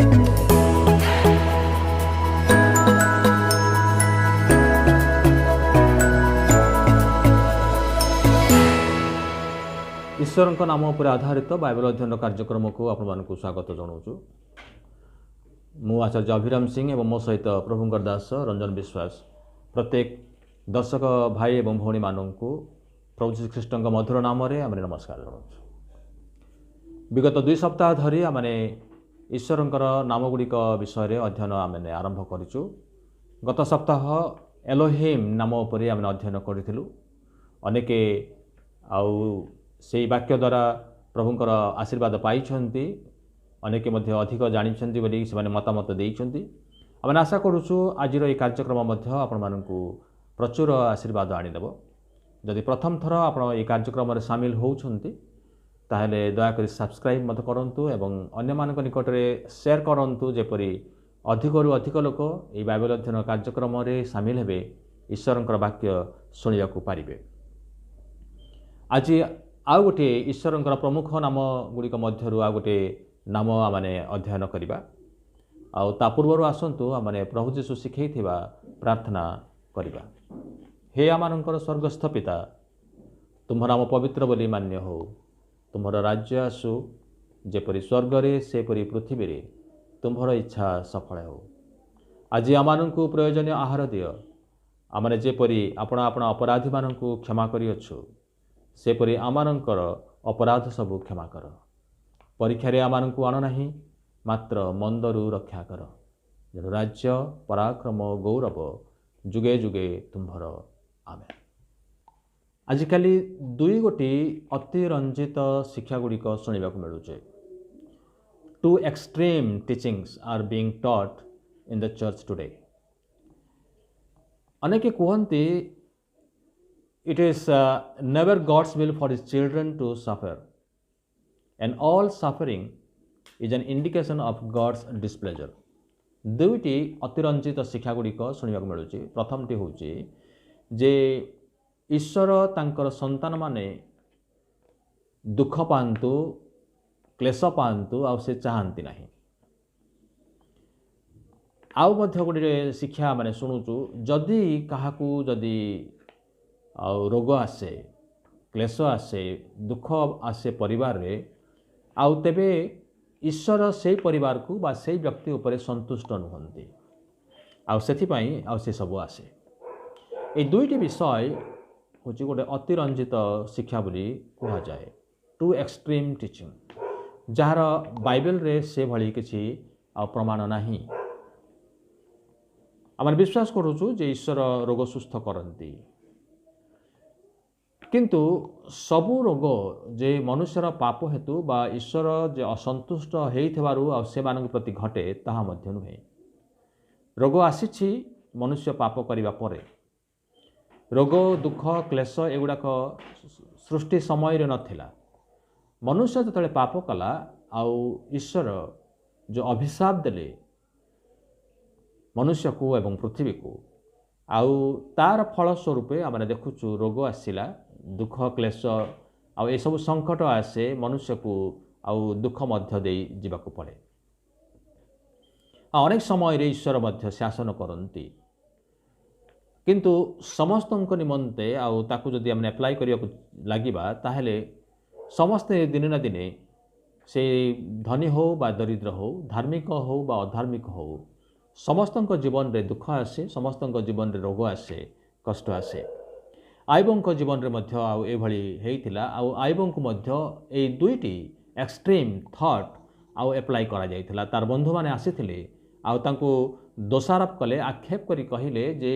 ईश्वर नाम पर आधारित बाइबल अध्ययन कार्यक्रम को आपण स्वागत जनाऊँ। मु आचार्य अभिराम सिंह एवं मो सहित प्रभुंकर दास रंजन विश्वास प्रत्येक दर्शक भाई एवं भौणी मानक प्रभु श्रीकृष्ण मधुर नाम आम नमस्कार जनाऊँ। विगत 2 सप्ताह धरी आम ईश्वर नाम गुड़िक विषय अध्ययन आम आरंभ करूँ। गत सप्ताह एलोहिम नाम पर आम अध्ययन करूँ। अनेके आउ से वाक्य द्वारा प्रभुंकर आशीर्वाद पाई, अनेके मध्य अधिक जानी बोली से मतामत देइछन्ति। आम आशा करूँ आज ये कार्यक्रम आपण मानकु प्रचुर आशीर्वाद आनीदेव। जदि प्रथम थर आप कार्यक्रम सामिल होउछन्ति ताहेले दयाकरी सब्सक्राइब मत करंतु एवं अन्य मानक निकट में शेयर करंतु, जेपरी अधिकरु अधिक लोक ये बाइबल अध्ययन कार्यक्रम रे सामिल हेबे, ईश्वरंकर वाक्य शुणिया को पारिबे। आज आउ गोटे ईश्वरंकर प्रमुख नाम गुड़िक मध्यरु आउ गोटे नाम आमने अध्ययन करिबा। आउ ता पूर्वरु आसंतु आमने प्रभु जीशु शिखैथिबा प्रार्थना करिबा। हे आमानंकर स्वर्गस्थ पिता, तुम नाम पवित्र बोली मान्य हो। तुम्हारा राज्य आसु, जेपरी स्वर्ग रे सेपरी पृथ्वी रे तुम्हारा इच्छा सफल हो। आज आमानंकु प्रयोजनीय आहार दियो। आमने जेपरी आपण आपण अपराधी मानंकु क्षमा करियछु, सेपरी आमानंकर अपराध सबु क्षमा कर। परीक्षा रे आमानंकु आन नाही, मात्र मंदरु रक्षा कर। जन राज्य पराक्रम गौरव जुगे जुगे तुम्हार। आमेन। आजिकाली 2 गोटी अतिरंजित शिक्षा गुड़िक शुणा मिलूचे। 2 extreme teachings are being taught in the church today. अनेके कहते it is never God's will for his children to suffer, and all suffering is an indication of God's displeasure। 2टी अतिरंजित शिक्षा गुड़िक शुणा मिलूँ। प्रथमटी हूँ जे ईश्वर तांकर संतान माने दुख पांतु, क्लेश पांतु, आ से चाहती नहीं। आउ मध्य गोटे शिक्षा माने शुणुचु, जदि काहाकू जदि रोग आसे, क्लेश आसे, दुख आसे परिवार रे, आउ तेबे ईश्वर से परिवार को बा से व्यक्ति उपरे संतुष्ट नुहंती, आउ सेथिपाई आउ से सब आसे। ये 2टी विषय हूँ गोटे अतिरंजित शिक्षा बोली कह जाए। 2 एक्सट्रीम टीचिंग, जार बाइबल रे से भली किसी प्रमाण नहीं। आम विश्वास करूँ जे ईश्वर रोग सुस्थ करती, किंतु सबु रोग जे मनुष्यर पाप हेतु बा ईश्वर जे असंतुष्ट होइथिबारु आ से मानक प्रति घटे ताहा मध्य नुहे। रोग आसीछि मनुष्य पाप करिबा परे। रोग दुख क्लेश एगुड़ाक सृष्टि समय रे नथिला। मनुष्य जतले पाप कला आउ ईश्वर जो अभिशाप देले मनुष्य को एवं पृथ्वी को, आउ तार फल स्वरूप आम देखुचु रोग आसिला, दुख क्लेश आउ ए सब संकट आसे मनुष्य को, आउ दुख मध्य दे जीवाकु पड़े। अनेक समय रे ईश्वर मध्य शासन करती, किंतु समस्त निमंते आउ ताकु जदि आम एप्लाई करिया लागिबा ताहेले समस्ते दिने ना दिने से धनी हो बा दरिद्र हो, धार्मिक हो बा अधार्मिक हो, समस्तक जीवन रे दुख आसे, समस्तक जीवन रे रोग आसे, कष्ट आसे। आइबंक जीवन रे मध्य आउ एभली हेइथिला। आउ आइबंक मध्य ए 2टी एक्सट्रीम थॉट आउ एप्लाई करा जाइथिला। तार बंधु माने आसीथिले आउ तांको दोषारोप कले, आक्षेप करी कहिले जे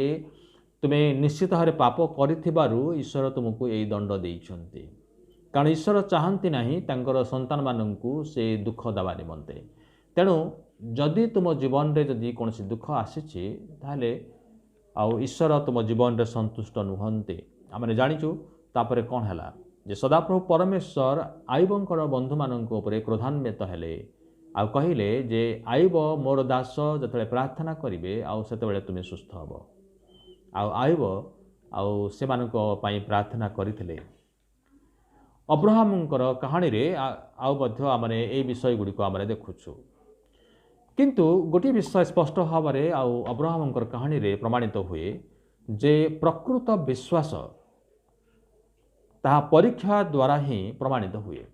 तुमे निश्चित भाव पाप करिथिबारु ईश्वर तुमको एई दंड देइछन्ति, कारण ईश्वर चाहन्ति नाही तांकर संतान माननकु से दुख दबा निमंते। तेणु जदि तुम जीवन रे जदि कोनसी दुख आसीछि ताहले आउ ईश्वर तुम जीवन रे संतुष्ट नुहन्ते। आमने जानिचु तापरे कोन हला जे सदाप्रभु परमेश्वर आइबंकर बंधु माननक उपरे क्रोधान्वित हेले, आउ कहिले जे आइब मोर दास जतले प्रार्थना करिवे आउ सेतेबेले तुमे सुस्थ हबो। आउ आइब आउ से मानक पई प्रार्थना करिथिले। अब्राहमंकर कहानी रे आउ मध्य आमने ए विषय गुडी को आमने देखुछु। किंतु गोटे विषय स्पष्ट भाव में अब्राहम कहानी रे प्रमाणित हुए जे प्रकृत विश्वास ताहा परीक्षा द्वारा ही प्रमाणित हुए।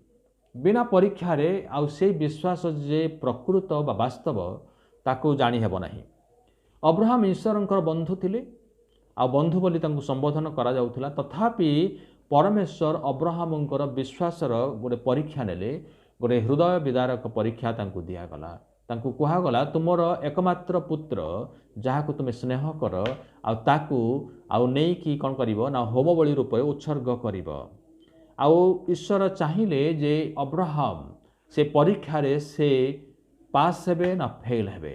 बिना परीक्षा रे आउ से विश्वास जे प्रकृत बा वास्तव ताकू जानी हेब नाही। अब्राहम ईश्वरंकर बंधु थिले आ बंधु बोली तांकू संबोधन करा जाउथला, तथापि परमेश्वर अब्राहमंकर विश्वासर गोटे परीक्षा नेले, गोटे हृदय विदारक परीक्षा तांकू दियागला। तांकू कुहागला तुमर एकमात्र पुत्र जहाकू तुम स्नेह कर ताकू आउ नहीं कि कौन करिवो ना होम बलि रूप उत्सर्ग करिवो। आउ ईश्वर चाहिए जे अब्राहम से परीक्षा रे से पास हेबे ना फेल हेबे,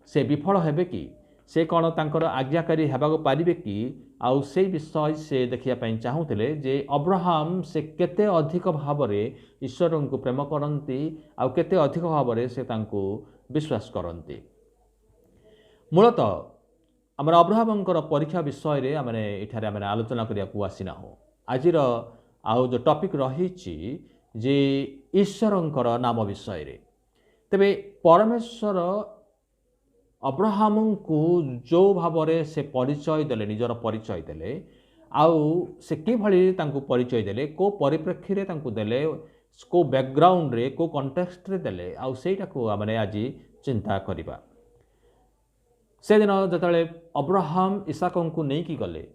से विफल हेबे कि से कौन तांकर आज्ञाकारी हेबाको पारिबे कि आउ से विषय से देखिया पई चाहूतिले जे अब्राहम से केते अधिक भाव में ईश्वर को प्रेम करती आउ केते अधिक भाव में से तांको विश्वास करती। मूलतः आम अब्राहम परीक्षा विषय रे आमने इठारे आमने आलोचना करिया को आसीना हो। आजिर आउ जो टॉपिक रही जे ईश्वरंकर नाम विषय रे। तेबे परमेश्वर अब्राहम को जो भाव में से परिचय देले, निजर परिचय देले, आउ से कि भली तांको परिचय देले, को परिप्रेक्षी रे तांको देले, को बैकग्राउंड रे, को कॉन्टेक्स्ट रे देले, आउ सेटा को आमने आज चिंता करिबा। से दिन जतले अब्राहम इसाकं को नहीं कि गले,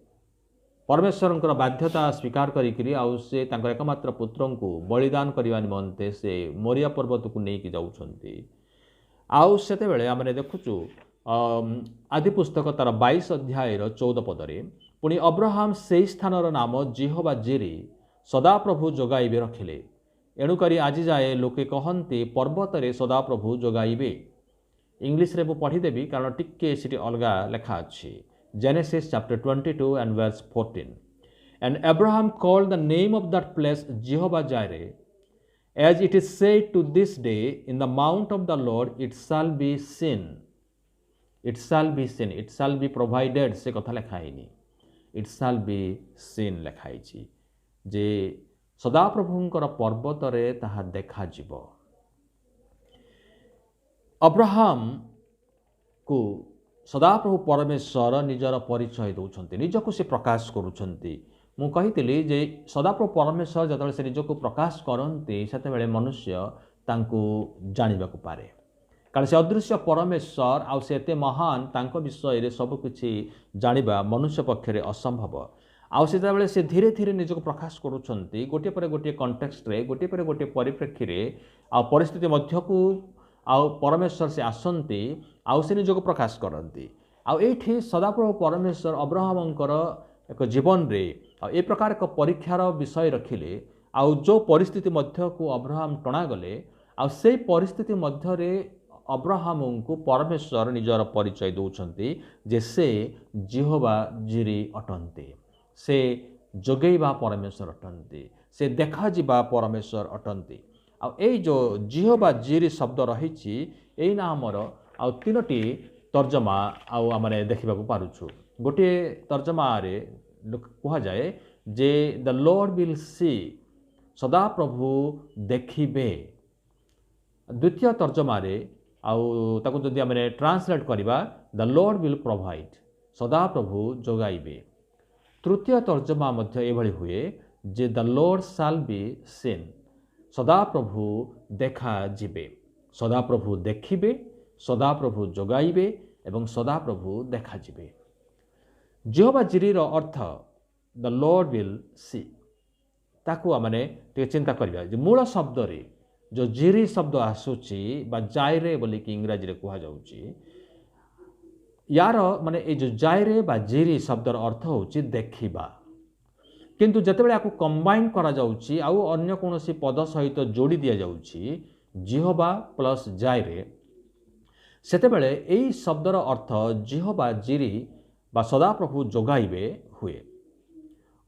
परमेश्वरंकर बाध्यता स्वीकार करिकरी आउ से तांकर एकमात्र पुत्रं को बलिदान करबा निमंते से मोरिया पर्वत को नहीं कि जाउछंती। आउ सेते बेले आमने देखुचु आदि पुस्तक तार 22 अध्याय 14 पदरे पुणी अब्राहम से स्थानर नाम जिहोवा जिरी सदाप्रभु जोगाइबे रखिले। एणुकरी आज जाए लोके कहन्ति पर्वतरे सदाप्रभु जोगाइबे। इंग्लिश रे पढ़ीदेवी कारण टिके सिटी अलगा लेखा अच्छी। Genesis chapter 22 and verse 14. And Abraham called the name of that place Jehovah Jireh, as it is said to this day, in the mount of the Lord it shall be seen. It shall be seen. It shall be provided. से कथा लेखाइनी. It shall be seen लेखाइछि जे सदाप्रभुंकर पर्वत रे ताहा देखा जीवो। Abraham को सदाप्रभु परमेश्वर निजर परिचय दौरान निजक से प्रकाश करुँच। मु कही जे सदाप्रभु परमेश्वर जतबे से निजक प्रकाश करते से मनुष्य तांको जानिबा को पारे, कारण से अदृश्य परमेश्वर आउ से एते महान तांको विषय रे सब किछि जानिबा मनुष्य पक्षरे असंभव। आउ से जतबे से धीरे धीरे निजक प्रकाश करुछंती गोटे पर गोटे कॉन्टेक्स्ट रे, गोटे पर गोटे परिप्रेक्षी रे आ परिस्थिति मध्य को आउ परमेश्वर से आसंती आउ से निजक प्रकाश करती। आउ एठी सदाप्रभु परमेश्वर अब्राहमंकर एक जीवन रे ए प्रकार एक परीक्षार विषय रखिले। आउ जो परिस्थिति मध्य को अब्राहम टणा गले आउ से परिस्थिति मध्य रे अब्राहम को परमेश्वर निजर परिचय दौरान जे से जिहोवा जिरी अटंती, से जोगेबा परमेश्वर अटंती, से देखा जीवा परमेश्वर अटंती। आ जो जिहोवा जिरी शब्द रही यही नामर आउ तीनोटी तर्जमा आउ आमने देखा पारुछु। गोटे तर्जमा रे कहा जाए जे द लॉर्ड विल सी, सदाप्रभु देखिबे। द्वितीय तर्जमा रे आउ ताकू जदि आमने ट्रांसलेट करिबा द लॉर्ड विल प्रोवाइड, सदाप्रभु जोगाइबे। तृतीय तर्जमा मध्य एभली हुए जे the lord shall be seen, सदाप्रभु देखा जीवे। सदाप्रभु देखिबे, सदाप्रभु जोगाइबे एवं सदाप्रभु देखा जीवे। जिहोवा जिरीर अर्थ द लॉर्ड विल सी, ताकू आमने टे चिंता करिबा जे मूल शब्द रे जो जिरी शब्द आसुची बा जायरे बोली कि इंग्रजी रे कहा जाउची, यार माने ए जो जायरे बा जिरी शब्दर अर्थ होची देखिबा। किंतु जतेबेले आकु कंबाइन करा जाउची आउ अन्य कोनोसी पद सहित जोड़ी दिया जाउची जिहोवा प्लस जायरे, सेतेबेले एई शब्दर अर्थ जिहोवा जिरी बा सदाप्रभु जोगाइबे हुए।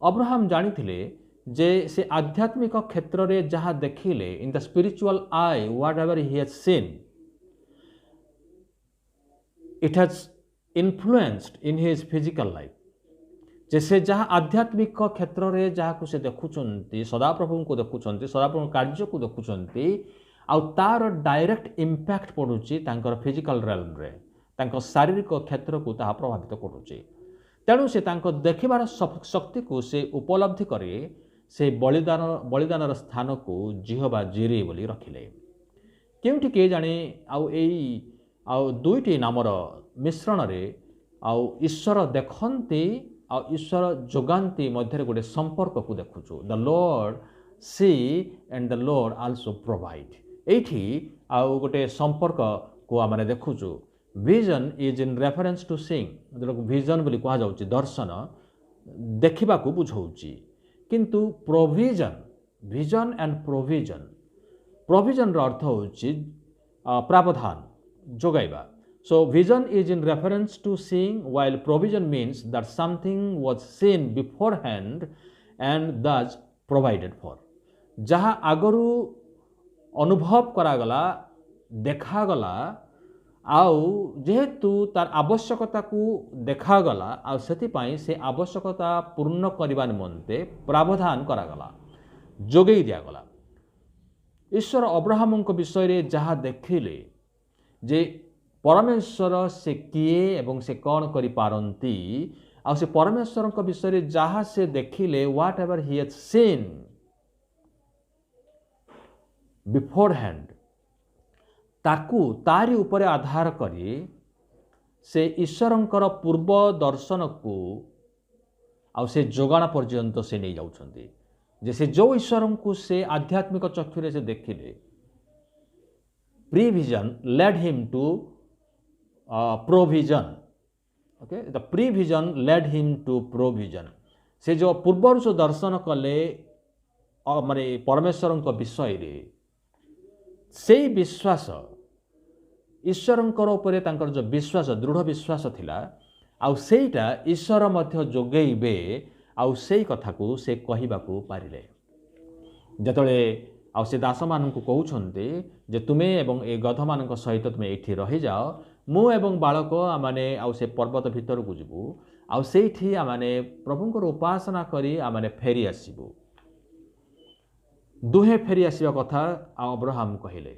अब्राहम जानिथिले जे से आध्यात्मिक क्षेत्र रे जहाँ देखिले in the spiritual I what ever he has seen it has influenced in his physical life. जैसे जहाँ आध्यात्मिक क्षेत्र रे जहाँ को से देखुचंती, सदाप्रभु को देखुचंती, सदाप्रभु कार्य को देखुचंती, आउ तार डायरेक्ट इंपैक्ट पड़ुची तांकर फिजिकल रेलम रे तांकर शारीरिक क्षेत्र को ताहा प्रभावित करुची। तेणु से तांको देखिबार शक्ति को से उपलब्धि करे से बलिदान स्थान को जिहोवा जिरे बोली रखिले। केउठी के जाने आउ दुईटी नामर मिश्रण रे आउ ईश्वर देखंती आउ ईश्वर जोगांती मध्य गोटे संपर्क को देखुचु। The lord see and the lord also provide. एठी आउ गोटे संपर्क को आमने देखुचु। Vision is in reference to seeing. जो विजन बोली कहा जाउची दर्शन देखिबा को बुझाउची। किंतु प्रोविजन विजन एंड प्रोविजन रो अर्थ होची प्रावधान जोगाइबा। So vision is in reference to seeing, while provision means that something was seen beforehand and thus provided for। जहाँ आगरू अनुभव करागला देखागला आउ जेहेतु तार आवश्यकता को देखागला आउ सेतिपाई से आवश्यकता पूर्ण करबा निमंते प्रावधान करागला जोगई दियागला। ईश्वर अब्राहम विषय रे जहाँ देखिले जे परमेश्वर से किए एवं से कौन करि पारंती आ से परमेश्वर को विषय रे जहाँ से देखिले what ever he has seen before hand ताकू तारी ऊपर आधार करी से ईश्वरंकर पूर्व दर्शन को आ से जोगाण पर्यंत से नहीं जाउछंती। जे से जो ईश्वर को से आध्यात्मिक चक्षुरे से देखिले prevision led him to provision. Okay the prevision led him to provision. से जो पूर्वर जो दर्शन कले माने परमेश्वर विषय रे से विश्वास ईश्वरंकर उपरे तांकर जो विश्वास दृढ़ विश्वास थिला आउ सेटा ईश्वर मध्य जोगेइबे आउ सेई कथा को से कहिबा को पारिले। जतले आउ से दास मान को कहउछन्ते जे तुमे एवं ए गध मान सहित तुमे एठी रहि जाओ मु एवं बालक आमाने आउ से पर्वत भीतर को जिबु आउ सेठी आमाने प्रभुंकर उपासना करी आमाने फेरी आसीबु। दुहे फेरी आसीबा कथा अब्राहम कहिले।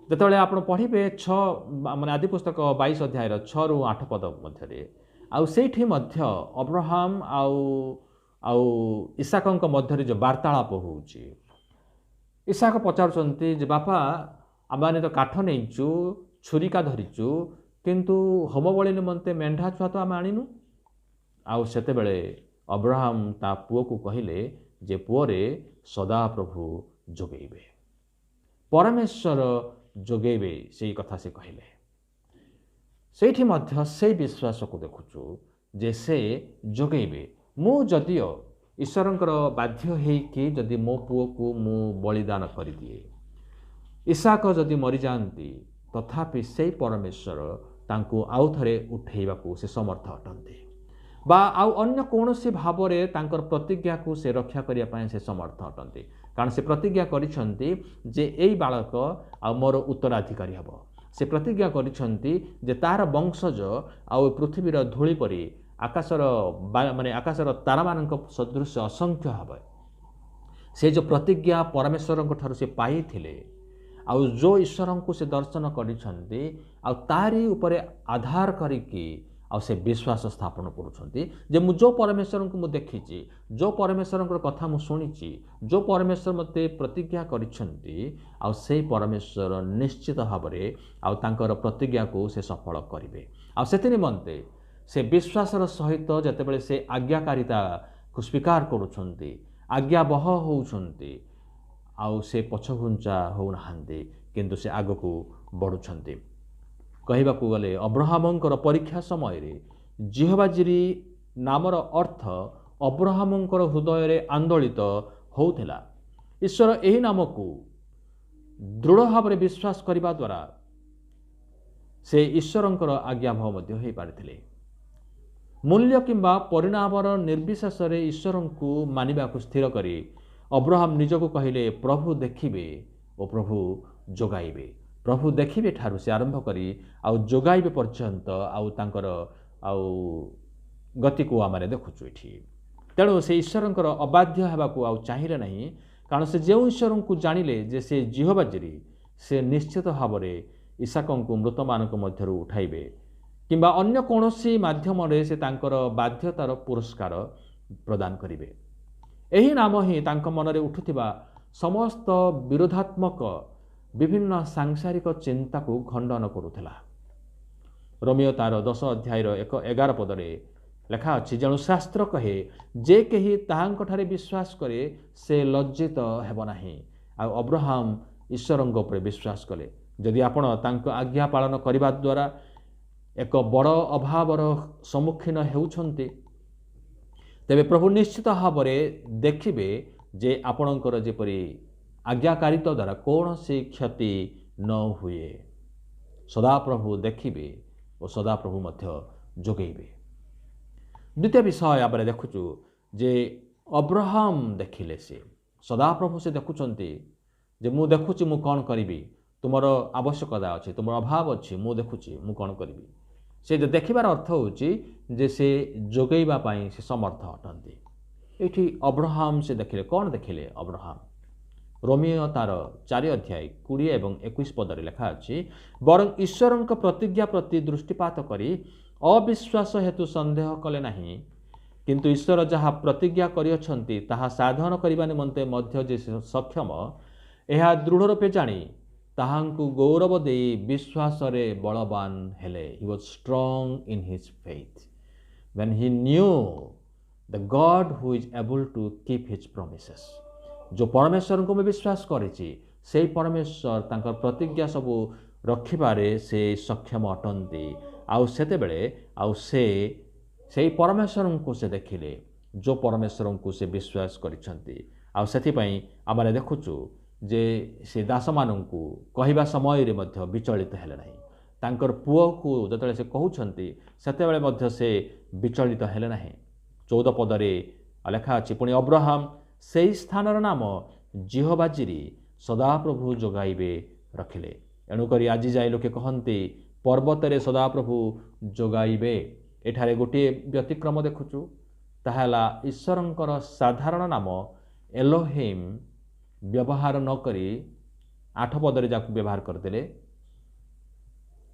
जेतले आपण पढिबे 6 माने आदि पुस्तक 22 अध्याय रो 6 रु 8 पद मध्यरे आउ सेठी मध्य अब्राहम आउ इसाकंक मध्यरे जो वार्तालाप होउची। इसाक पचारुचंती जे बापा आमाने तो काठ नेइचु छुरिका धरिचु किंतु होम बळि निमंते मेंढा छुआ तो आम आनिनु। आउ सेते बेले अब्राहम ता पुओ को कहिले जे पुओरे सदा प्रभु जोगेइबे परमेश्वर जोगेइबे सेई कथा से कहिले। सेठी मध्य से विश्वास को देखुचु जे से जोगेइबे। मु जदियो ईश्वरंकर बाध्य हेकि जदि मो पुओ को मु बलिदान करि दिए इसाक जदि मरि जांती तथापि से परमेश्वर तांको आउ थरे उठेइबा को से समर्थ अटंते बा आउ अन्य कोनोसी भावरे तांकर प्रतिज्ञा को से रक्षा करिया पय से समर्थ अटंते। कारण से प्रतिज्ञा करिसंती जे एई बालक आ मोर उत्तराधिकारी हबो। से प्रतिज्ञा करिसंती जे तार वंशज आउ पृथ्वीर धूଳି परि आकाशर माने आकाशर तारा मानक सदृश असंख्य हबे। से जो प्रतिज्ञा परमेश्वर ठारू से पाई थिले आउ जो ईश्वर को से दर्शन करिसंती आउ तारी ऊपर आधार करिकी आउ से विश्वास स्थापन करुछंती जे मु जो परमेश्वर को मु देखिची जो परमेश्वर कथा मु सुनिची जो परमेश्वर मते प्रतिज्ञा करिसंती आउ से परमेश्वर निश्चित भावरे आउ तांकर प्रतिज्ञा को से सफल करिवे। आउ सेति निमंते से विश्वासर सहित जेतेबेले से आज्ञाकारिता को स्वीकार करुछंती आज्ञाबह होउछंती आउ से पछघुंचा होउनाहांती किंतु से आग को बढ़ुछंती। कहिबाकू गले अब्राहमंकर परीक्षा समय रे जिहोवा जिरी नामर अर्थ अब्राहमंकर हृदय रे आंदोलित होउथिला। ईश्वर एही नाम को दृढ़ भाव रे विश्वास करिबा द्वारा से ईश्वरंकर आज्ञाभव मध्य होई पारिथिले। मूल्य किंबा परिणामर निर्विशेष रे ईश्वर को मानिबा को स्थिर करी अब्राहम निजको कहिले प्रभु देखिबे और प्रभु जोगाइबे। प्रभु देखिबे ठारू से आरंभ करी आउ जोगाइबे पर्यंत आउ तांकर आउ गति को आमाने देखुछु एठी। तेणु से ईश्वरंकर अबाध्य हेबाकू आउ चाहिले नहीं। कारण से जो ईश्वर को जानिले जे से जिहोवा जिरी से निश्चित भाव में इसाकଙ୍କୁ मृतमानଙ୍କ ମଧ୍ୟରୁ उठाइबे किंबा अन्य कौनसी माध्यम से तांकर बाध्यतार पुरस्कार प्रदान करिवे। एही नाम ही तांक मनरे उठुथिबा समस्त विरोधात्मक विभिन्न सांसारिक चिंता को खंडन करुथिला। रोमियो तार 10 अध्यायर 11 पदरे लेखा अछि, जणु शास्त्र कहे जे केही ताहांक ठारे विश्वास करे से लज्जित हेब नाही। आ अब्राहम ईश्वरଙ୍କ ଉପରେ विश्वास कले। जदि आपण तांक आज्ञा पालन करबा द्वारा एक बड़ अभावर सम्मुखीन हेउछन्ते, तेबे प्रभु निश्चित भाव में देखिबे जे आपणकर जेपरि आज्ञाकारिता द्वारा कौन सी क्षति न हुए। सदा प्रभु देखिबे और सदा प्रभु मध्य जोगेबे। द्वितीय विषय आबरे देखुचु जे अब्राहम देखिले से सदा प्रभु से देखुचंती जे मु देखुची मु कौन करिबी, तुमर आवश्यकता अच्छी, तुम अभाव अच्छी, मु देखुची मु कौन करिबी। से जो देखिबार अर्थ होची जे से जोगेबा पाई से समर्थ अटंती। एठी अब्राहम से देखिले कौन देखिले अब्राहम। रोमियो तार 4 अध्याय 20 एवं 21 पदरे लेखा अछि, बरं ईश्वरଙ୍କ प्रतिज्ञा प्रति दृष्टिपात करी अविश्वास हेतु संदेह कले नाही, किंतु ईश्वर जहाँ प्रतिज्ञा करियछंती ताहा साधन करिबा निमंते मध्य जे सक्षम एहा दृढ़ रूपे जानी ताहांकु गौरव दे विश्वास रे बलवान हेले। He was strong in his faith when he knew the God who is able to keep his promises। जो परमेश्वर को मैं विश्वास करिछि से परमेश्वर तांकर प्रतिज्ञा सबु रखिबारे से सक्षम अटंती। आउ सेते बेले आउ से परमेश्वर को से देखिले जो परमेश्वर को से विश्वास करिछंती। आउ सेति पई आमारे देखुछु जे से दास मानंकु कहिबा समय रे मध्य विचलित हेले नाही। तांकर पुओ को जतले से कहउछंती सेते बेले मध्य से विचलित हेले नाही। 14 पदरे लेखा अछि, पुणी अब्राहम सेई स्थानर नाम जिहोबाजिरी सदाप्रभु जोगाइबे रखिले। एणुकरी आज जाए लोके कहन्ति पर्वतरे सदाप्रभु जोगाइबे। एठारे गोटे व्यतिक्रम देखुचु, ताहाला ईश्वरंकर साधारण नाम एलोहिम व्यवहार न करी 8 पदरे जाकु व्यवहार करदेले,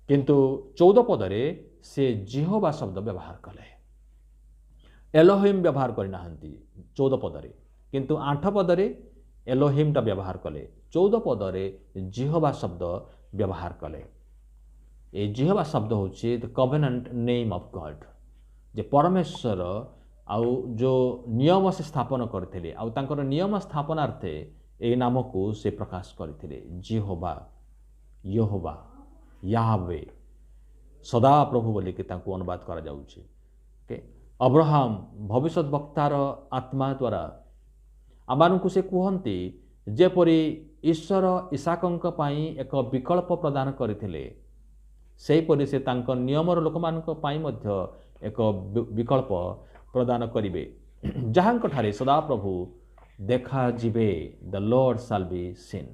किंतु 14 पदरे से जिहोबा शब्द व्यवहार कले। एलोहिम व्यवहार करिनाहंती 14 पदरे, किंतु 8 पदरे एलोहिमटा व्यवहार कले, 14 पदरे जिहोबा शब्द व्यवहार कले। ए जिहोबा शब्द होची the covenant name of God, जे परमेश्वर आउ जो नियम से स्थापन करथिले आउ तांकर नियम स्थापनार्थे ए नाम को से प्रकाश करथिले। जिहोबा, यहोवा, याहवे, सदा प्रभु बोली के तांको अनुवाद करा जाउची। अब्राहम भविष्यत वक्तार आत्मा द्वारा आमानकु से कहन्ति जेपरि ईश्वर इसाकଙ୍କ ପାଇଁ एक विकल्प प्रदान କରିଥିଲେ, सेहीपरि से तांको नियमर लोकमानଙ୍କ ପାଇଁ ମଧ୍ୟ एक विकल्प प्रदान करिवे, जहांक ठारे सदा प्रभु देखा जिबे। The lord shall be seen.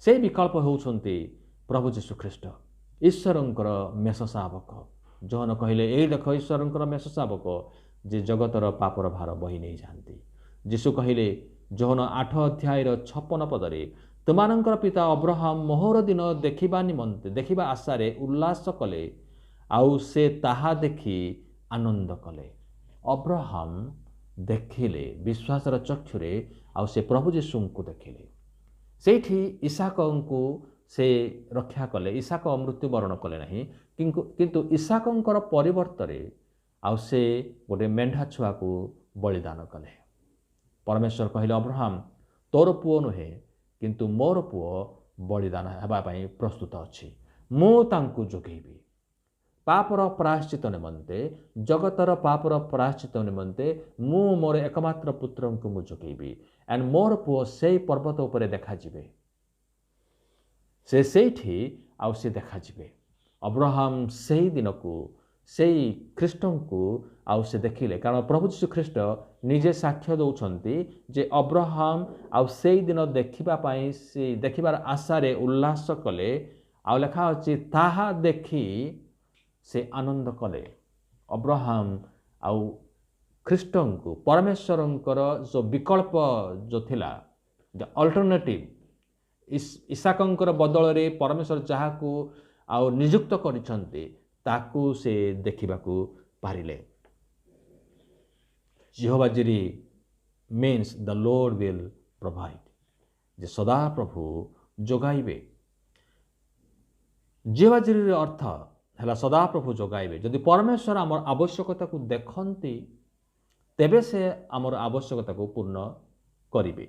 से विकल्प होउछन्ति प्रभु यीशु ख्रीष्ट, ईश्वरंकर मेष शावक। जहन कहले एई देख ईश्वरंकर मेष शावक जे जगतर पापर भार बही नहीं जाती। यीशु कहले जहन 8 अध्याय 56 पदरे, तुमानंकर पिता अब्राहम मोहर दिन देखिबा निमंते देखिबा आशारे उल्लास कले, आउ से ताहा देखी आनंद कले। अब्राहम देखिले विश्वासर चक्षुरे, आउ से प्रभु यीशु को देखिले। सेठी इसाक को से रक्षा कले। इसाक मृत्युवरण कले नहीं, किंतु इसाकंकर परिवर्तरे आउ से गोटे मेंढा छुआ को बलिदान कले। परमेश्वर कहले अब्राहम तोर पुओ नुहे, किंतु मोर पुओ बलिदान हेबा पई प्रस्तुत अछि। मु तांकु जोगेबी पापर प्रायश्चित निमंते, जगतर पापर प्रायश्चित निमंते मु मोर एकमात्र पुत्र को मु जोगेबी। एंड मोर पुओ से पर्वत उपरे देखा जिबे, से सेठी आउ से देखा जिबे। अब्राहम सेही दिन को सेही ख्रीष्ट को आउ से देखिले, कारण प्रभु यीशु ख्रीष्ट निजे साक्ष्य दौछंती जे अब्राहम आउ सेही दिन देखिबा पई से देखिबार आशारे उल्लास कले। आउ लेखा अछि ताहा देखी से आनंद कले। अब्राहम आउ ख्रीष्ट को परमेश्वरंकर जो विकल्प जो थिला, द अल्टरनेटिव, ଇସାକଙ୍କର ବଦଳରେ ପରମେଶ୍ୱର ଯାହାକୁ ଆଉ ନିଯୁକ୍ତ କରିଛନ୍ତି ତାକୁ ସେ ଦେଖିବାକୁ ପାରିଲେ। Jehovah Jireh means the Lord will provide, ଯେ ସଦାପ୍ରଭୁ ଯୋଗାଇବେ। Jehovah Jireh ଅର୍ଥ ହେଲା ସଦାପ୍ରଭୁ ଯୋଗାଇବେ। ଯଦି ପରମେଶ୍ୱର ଆମର ଆବଶ୍ୟକତାକୁ ଦେଖନ୍ତି ତେବେ ସେ ଆମର ଆବଶ୍ୟକତାକୁ ପୂର୍ଣ୍ଣ କରିବେ।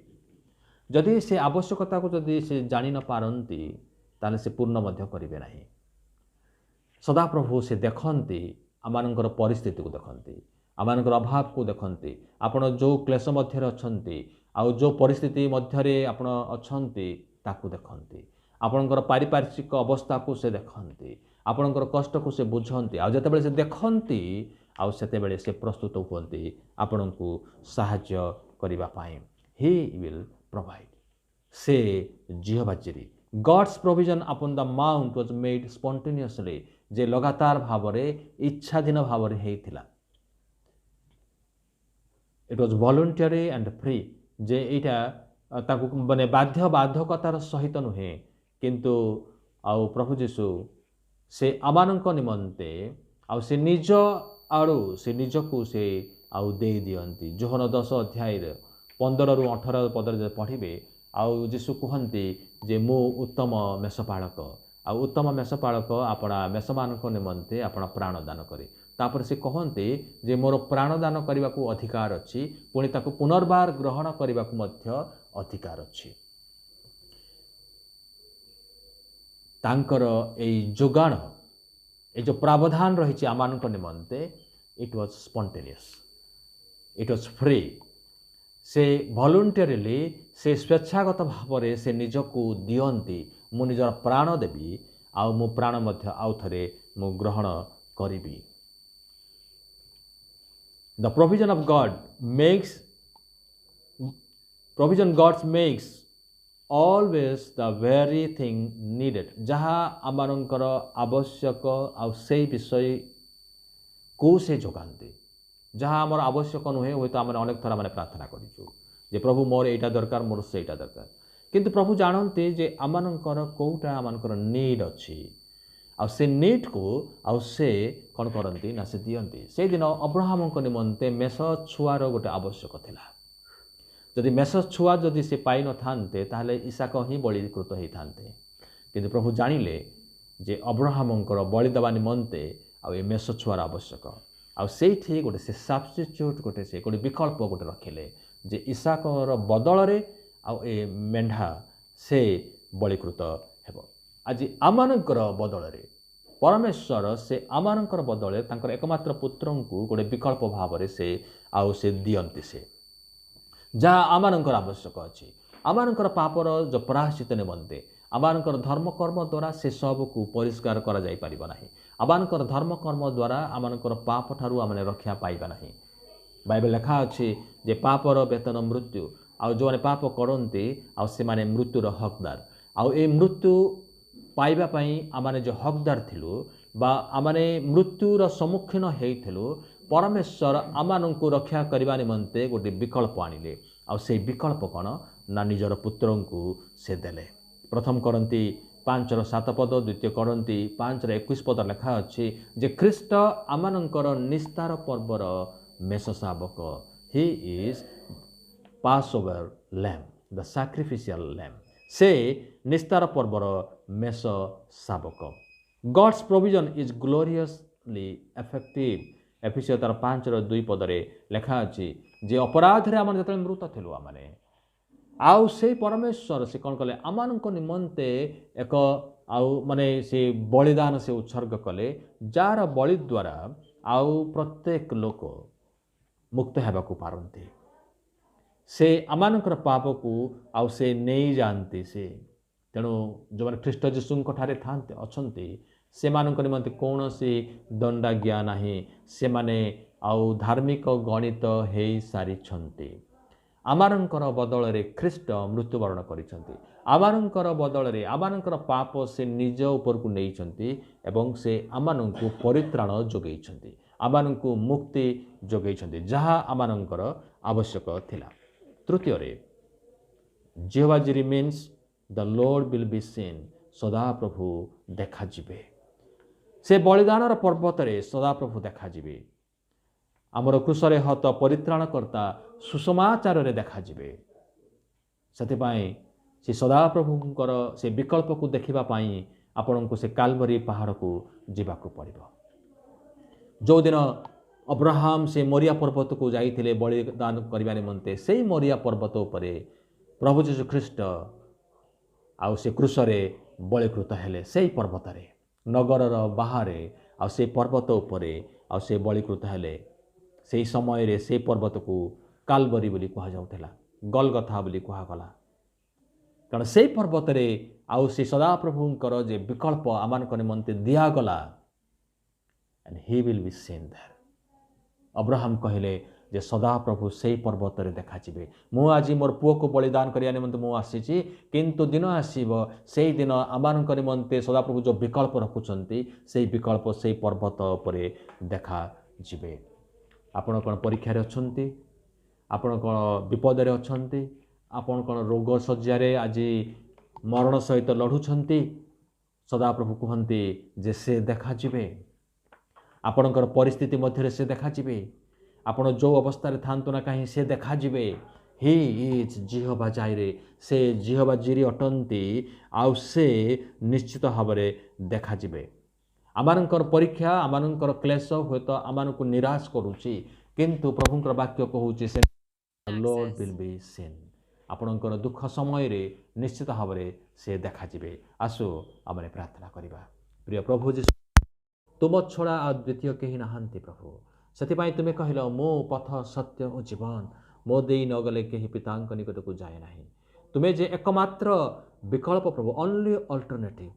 ଯଦି ସେ ଆବଶ୍ୟକତାକୁ ଯଦି ସେ ଜାଣି ନ ପାରନ୍ତି ତାହେଲେ ସେ ପୂର୍ଣ୍ଣ ମଧ୍ୟ କରିବେ ନାହିଁ। ସଦାପ୍ରଭୁ ସେ ଦେଖନ୍ତି, ଆମମାନଙ୍କର ପରିସ୍ଥିତିକୁ ଦେଖନ୍ତି, ଆମମାନଙ୍କର ଅଭାବକୁ ଦେଖନ୍ତି। ଆପଣ ଯେଉଁ କ୍ଲେଶ ମଧ୍ୟରେ ଅଛନ୍ତି ଆଉ ଯେଉଁ ପରିସ୍ଥିତି ମଧ୍ୟରେ ଆପଣ ଅଛନ୍ତି ତାକୁ ଦେଖନ୍ତି। ଆପଣଙ୍କର ପାରିପାର୍ଶ୍ୱିକ ଅବସ୍ଥାକୁ ସେ ଦେଖନ୍ତି, ଆପଣଙ୍କର କଷ୍ଟକୁ ସେ ବୁଝନ୍ତି। ଆଉ ଯେତେବେଳେ ସେ ଦେଖନ୍ତି ଆଉ ସେତେବେଳେ ସେ ପ୍ରସ୍ତୁତ ହୁଅନ୍ତି ଆପଣଙ୍କୁ ସାହାଯ୍ୟ କରିବା ପାଇଁ। He will provide. ସେ Jehovah Jireh. God's provision upon the mount was made spontaneously, ଯେ ଲଗାତାର ଭାବରେ ଇଚ୍ଛାଧୀନ ଭାବରେ ହେଇଥିଲା। It was voluntary and free, ଯେ ଏଇଟା ତାକୁ ମାନେ ବାଧ୍ୟବାଧକତାର ସହିତ ନୁହେଁ, କିନ୍ତୁ ଆଉ ପ୍ରଭୁ ଯୀଶୁ ସେ ଆମମାନଙ୍କ ନିମନ୍ତେ ଆଉ ସେ ନିଜ ଆଡ଼ୁ ସେ ନିଜକୁ ସେ ଆଉ ଦେଇ ଦିଅନ୍ତି। ଯୋହନ 10 ଅଧ୍ୟାୟରେ 15ରୁ 18 ପଦରେ ପଢ଼ିବେ, ଆଉ ଯୀଶୁ କୁହନ୍ତି ଯେ ମୁଁ ଉତ୍ତମ ମେଷପାଳକ, ଆଉ ଉତ୍ତମ ମେଷପାଳକ ଆପଣା ମେଷମାନଙ୍କ ନିମନ୍ତେ ଆପଣ ପ୍ରାଣଦାନ କରେ। ତାପରେ ସେ କହନ୍ତି ଯେ ମୋର ପ୍ରାଣଦାନ କରିବାକୁ ଅଧିକାର ଅଛି, ପୁଣି ତାକୁ ପୁନର୍ବାର ଗ୍ରହଣ କରିବାକୁ ମଧ୍ୟ ଅଧିକାର ଅଛି। ତାଙ୍କର ଏଇ ଯୋଗାଣ, ଏ ଯେଉଁ ପ୍ରାବଧାନ ରହିଛି ଆମମାନଙ୍କ ନିମନ୍ତେ, it was spontaneous, it was free. ସେ ଭଲୁଣ୍ଟାରିଲି ସେ ସ୍ୱେଚ୍ଛାଗତ ଭାବରେ ସେ ନିଜକୁ ଦିଅନ୍ତି। ମୁଁ ନିଜର ପ୍ରାଣ ଦେବି ଆଉ ମୁଁ ପ୍ରାଣ ମଧ୍ୟ ଆଉ ଥରେ ମୁଁ ଗ୍ରହଣ କରିବି। The provision God makes always the very thing needed, ଯାହା ଆମମାନଙ୍କର ଆବଶ୍ୟକ ଆଉ ସେଇ ବିଷୟକୁ ସେ ଯୋଗାନ୍ତି। ଯାହା ଆମର ଆବଶ୍ୟକ ନୁହେଁ, ହୁଏତ ଆମେ ଅନେକ ଥର ମାନେ ପ୍ରାର୍ଥନା କରିଛୁ ଯେ ପ୍ରଭୁ ମୋର ଏଇଟା ଦରକାର, ମୋର ସେଇଟା ଦରକାର, କିନ୍ତୁ ପ୍ରଭୁ ଜାଣନ୍ତି ଯେ ଆମମାନଙ୍କର କେଉଁଟା ଆମମାନଙ୍କର ନିଡ୍ ଅଛି, ଆଉ ସେ ନିଡ୍କୁ ଆଉ ସେ କ'ଣ କରନ୍ତି ନା ସେ ଦିଅନ୍ତି। ସେଇଦିନ ଅବ୍ରାହମଙ୍କ ନିମନ୍ତେ ମେଷ ଛୁଆର ଗୋଟେ ଆବଶ୍ୟକ ଥିଲା। ଯଦି ମେଷ ଛୁଆ ଯଦି ସେ ପାଇନଥାନ୍ତେ ତାହେଲେ ଇସାକ ହିଁ ବଳିକୃତ ହେଇଥାନ୍ତେ, କିନ୍ତୁ ପ୍ରଭୁ ଜାଣିଲେ ଯେ ଅବ୍ରାହମଙ୍କର ବଳି ଦେବା ନିମନ୍ତେ ଆଉ ଏ ମେଷ ଛୁଆର ଆବଶ୍ୟକ। ଆଉ ସେଇଠି ଗୋଟେ ସେ ସବଷ୍ଟିଚ୍ୟୁଟ୍ ଗୋଟେ ବିକଳ୍ପ ଗୋଟେ ରଖିଲେ ଯେ ଇସାକର ବଦଳରେ ଆଉ ଏ ମେଣ୍ଢା ସେ ବଳିକୃତ ହେବ। ଆଜି ଆମମାନଙ୍କର ବଦଳରେ ପରମେଶ୍ୱର ସେ ଆମମାନଙ୍କର ବଦଳରେ ତାଙ୍କର ଏକମାତ୍ର ପୁତ୍ରଙ୍କୁ ଗୋଟେ ବିକଳ୍ପ ଭାବରେ ସେ ଦିଅନ୍ତି। ସେ ଯାହା ଆମମାନଙ୍କର ଆବଶ୍ୟକ ଅଛି, ଆମମାନଙ୍କର ପାପର ଯେଉଁ ପ୍ରାୟଶ୍ଚିତ ନିମନ୍ତେ ଆମମାନଙ୍କର ଧର୍ମକର୍ମ ଦ୍ୱାରା ସେ ସବୁକୁ ପରିଷ୍କାର କରାଯାଇପାରିବ ନାହିଁ। ଆମମାନଙ୍କର ଧର୍ମକର୍ମ ଦ୍ୱାରା ଆମମାନଙ୍କର ପାପ ଠାରୁ ଆମେ ରକ୍ଷା ପାଇବା ନାହିଁ। ବାଇବେଲ ଲେଖା ଅଛି ଯେ ପାପର ବେତନ ମୃତ୍ୟୁ, ଆଉ ଯେଉଁମାନେ ପାପ କରନ୍ତି ଆଉ ସେମାନେ ମୃତ୍ୟୁର ହକଦାର। ଆଉ ଏ ମୃତ୍ୟୁ ପାଇବା ପାଇଁ ଆମେ ଯେଉଁ ହକଦାର ଥିଲୁ ବା ଆମେ ମୃତ୍ୟୁର ସମ୍ମୁଖୀନ ହେଇଥିଲୁ, ପରମେଶ୍ୱର ଆମମାନଙ୍କୁ ରକ୍ଷା କରିବା ନିମନ୍ତେ ଗୋଟେ ବିକଳ୍ପ ଆଣିଲେ। ଆଉ ସେଇ ବିକଳ୍ପ କ'ଣ ନା ନିଜର ପୁତ୍ରଙ୍କୁ ସେ ଦେଲେ। ପ୍ରଥମ କରନ୍ତି 5:7 ପଦ, ଦ୍ୱିତୀୟ କରନ୍ତି 5:21 ଲେଖା ଅଛି ଯେ ଖ୍ରୀଷ୍ଟ ଆମମାନଙ୍କର ନିସ୍ତାର ପର୍ବର ମେଷ ଶାବକ। He is passover lamb, the sacrificial lamb. ସେ ନିସ୍ତାର ପର୍ବର ମେଷ ଶାବକ। God's provision is gloriously effective. ଏଫେସୀୟ 5:2 ଲେଖା ଅଛି ଯେ ଅପରାଧରେ ଆମେ ଯେତେବେଳେ ମୃତ ଥିଲୁ ଆମେ, ଆଉ ସେଇ ପରମେଶ୍ୱର ସେ କ'ଣ କଲେ ଆମମାନଙ୍କ ନିମନ୍ତେ ଏକ ଆଉ ମାନେ ସେ ବଳିଦାନ ସେ ଉତ୍ସର୍ଗ କଲେ, ଯାହାର ବଳି ଦ୍ୱାରା ଆଉ ପ୍ରତ୍ୟେକ ଲୋକ ମୁକ୍ତ ହେବାକୁ ପାରନ୍ତି। ସେ ଆମମାନଙ୍କର ପାପକୁ ଆଉ ସେ ନେଇଯାଆନ୍ତି। ସେ ତେଣୁ ଯେଉଁମାନେ ଖ୍ରୀଷ୍ଟ ଯୀଶୁଙ୍କ ଠାରେ ଅଛନ୍ତି ସେମାନଙ୍କ ନିମନ୍ତେ କୌଣସି ଦଣ୍ଡାଜ୍ଞା ନାହିଁ। ସେମାନେ ଆଉ ଧାର୍ମିକ ଗଣିତ ହେଇସାରିଛନ୍ତି। ଆମମାନଙ୍କର ବଦଳରେ ଖ୍ରୀଷ୍ଟ ମୃତ୍ୟୁବରଣ କରିଛନ୍ତି। ଆମମାନଙ୍କର ବଦଳରେ ଆମମାନଙ୍କର ପାପ ସେ ନିଜ ଉପରକୁ ନେଇଛନ୍ତି ଏବଂ ସେ ଆମମାନଙ୍କୁ ପରିତ୍ରାଣ ଯୋଗାଇଛନ୍ତି, ଆମମାନଙ୍କୁ ମୁକ୍ତି ଯୋଗାଇଛନ୍ତି, ଯାହା ଆମମାନଙ୍କର ଆବଶ୍ୟକ ଥିଲା। ତୃତୀୟରେ, Jehovah Jireh means the lord will be seen सदाप्रभु देखाଯିବେ। से बलिदानर पर्वतरे सदाप्रभु देखाଯିବେ। आमर क्रूसरे हत परित्राणकर्ता सुसमाचार देखाଯିବେ। ସେଥିପାଇଁ से सदाप्रभुଙ୍କର से विकल्प को देखिबा पाई आपनको से कालवरी पहाड़ को जीवाकू पड़िबो। जो दिन अब्राहम से मोरिया पर्वत को जाइथिले बलिदान करबा निमंते से मोरिया पर्वत उपरे प्रभु जीशु ख्रीष्ट आउ से क्रूसरे बलिकृत हेले से पर्वतरे नगरर बाहर आ से पर्वत उपरे आ से बलिकृत हेले। से समय रे से पर्वत को कालवरी बोली कहा जाउथला, गलगथा बोली कहागला। कारण से पर्वतरे आउ से सदाप्रभुंकर जे विकल्प आमानक निमंते दियागला and he will be seen there. Abraham कहले जे सदाप्रभु से पर्वतरे देखाଯିବେ। मु आज मोर पुओ को बलिदान करिया निमंते मु आसीची, किंतु दिन आसीबो से दिन आमानक निमंते सदाप्रभु जो विकल्प रखुचंती से विकल्प से पर्वत उपरे देखाଯିବେ। आपण कोन परीक्षा रे अछंती, आपण कोन विपद रे अछंती, आपण कोन रोग सज्जारे आज मरण सहित लढुछंती, सदाप्रभु कहंती जे से देखाଯିବେ। आपणकर परिस्थिति मध्य से देखाଯିବେ। आपण जो अवस्था थांतु ना कहीं से देखाଯିବେ। ही इज जिहोवा जाइरे, से जिहोवा जिरी अटंती आउ से निश्चित भाव देखाଯିବେ। आमानकर परीक्षा आमानकर क्लेश हुए तो आमानकु निराश करूची, किंतु प्रभुंकर वाक्य कहूची से लॉर्ड विल बी सीन। आपणकर दुख समय रे निश्चित भाव से देखाଯିବେ। आसु आमरे प्रार्थना करिबा। प्रिय प्रभु जी, तुम छड़ा अद्वितीय कहीं नहांती प्रभु। ସେଥିପାଇଁ ତୁମେ କହିଲ ମୋ ପଥ ସତ୍ୟ ଓ ଜୀବନ, ମୋ ଦେଇ ନ ଗଲେ କେହି ପିତାଙ୍କ ନିକଟକୁ ଯାଏ ନାହିଁ। ତୁମେ ଯେ एकमात्र विकल्प प्रभु, ओनली अल्टरनेटिव।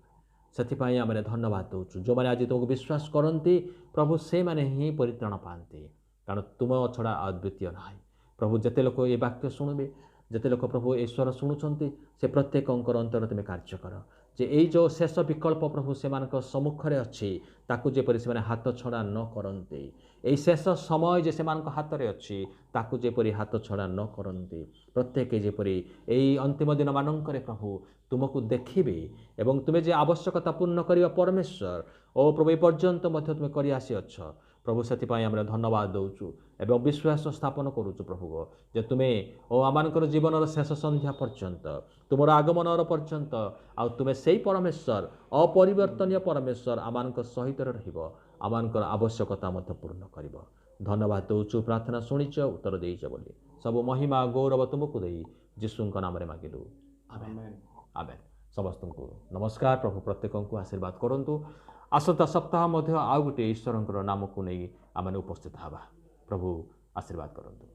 ସେଥିପାଇଁ ଆମେ ଧନ୍ୟବାଦ ଦେଉଛୁ। ଯେଉଁମାନେ ଆଜି ତୁମକୁ ବିଶ୍ୱାସ କରନ୍ତି ପ୍ରଭୁ ସେମାନେ ହିଁ ପରିତ୍ରାଣ ପାଆନ୍ତି, କାରଣ ତୁମ ଛଡ଼ା ଅଦ୍ୱିତୀୟ ନାହିଁ। ପ୍ରଭୁ ଯେତେ ଲୋକ ଏ ବାକ୍ୟ ଶୁଣିବେ, ଯେତେ ଲୋକ ପ୍ରଭୁ ଏ ସ୍ୱର ଶୁଣୁଛନ୍ତି, ସେ ପ୍ରତ୍ୟେକଙ୍କର ଅନ୍ତର ତୁମେ କାର୍ଯ୍ୟ କର। जे यही जो शेष विकल्प प्रभु से सम्मुखें अच्छी ताकू जेपरी से हाथ छड़ा न करते, यही शेष समय जे से हाथ में अच्छी ताकू जेपरी हाथ छड़ा न करते। प्रत्येक जेपरी यही अंतिम दिन मानक प्रभु तुमको देखिबे एवं तुम्हें जे आवश्यकता पूर्ण करवा परमेश्वर ओ प्रभु ए पर्यंत तुम्हें कर आसी अच्छ प्रभु। से धन्यवाद दौचु एवं विश्वास स्थापन करुचु प्रभु जे तुम्हें ओ आमानकर जीवन शेष संध्या पर्यंत तुमर आगमन पर्यंत आ तुम्हें से परमेश्वर अपरिवर्तनीय परमेश्वर आमानक सहित रहिब, आमानकर आवश्यकता मध्य पूर्ण करिब। धन्यवाद दौचु, प्रार्थना शुणिच उत्तर देइच बोली सब महिमा गौरव तुमको दे यीशुଙ୍କ नामरे मागिलु, आमेन आमेन। समस्त को नमस्कार। प्रभु प्रत्येक को आशीर्वाद करंतु। आसंता सप्ताह मध्य आउ गोटे ईश्वरଙ୍କର नामକୁ ନେଇ आमे उपस्थित हवा। प्रभु आशीर्वाद करंतु।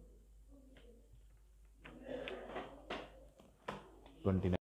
29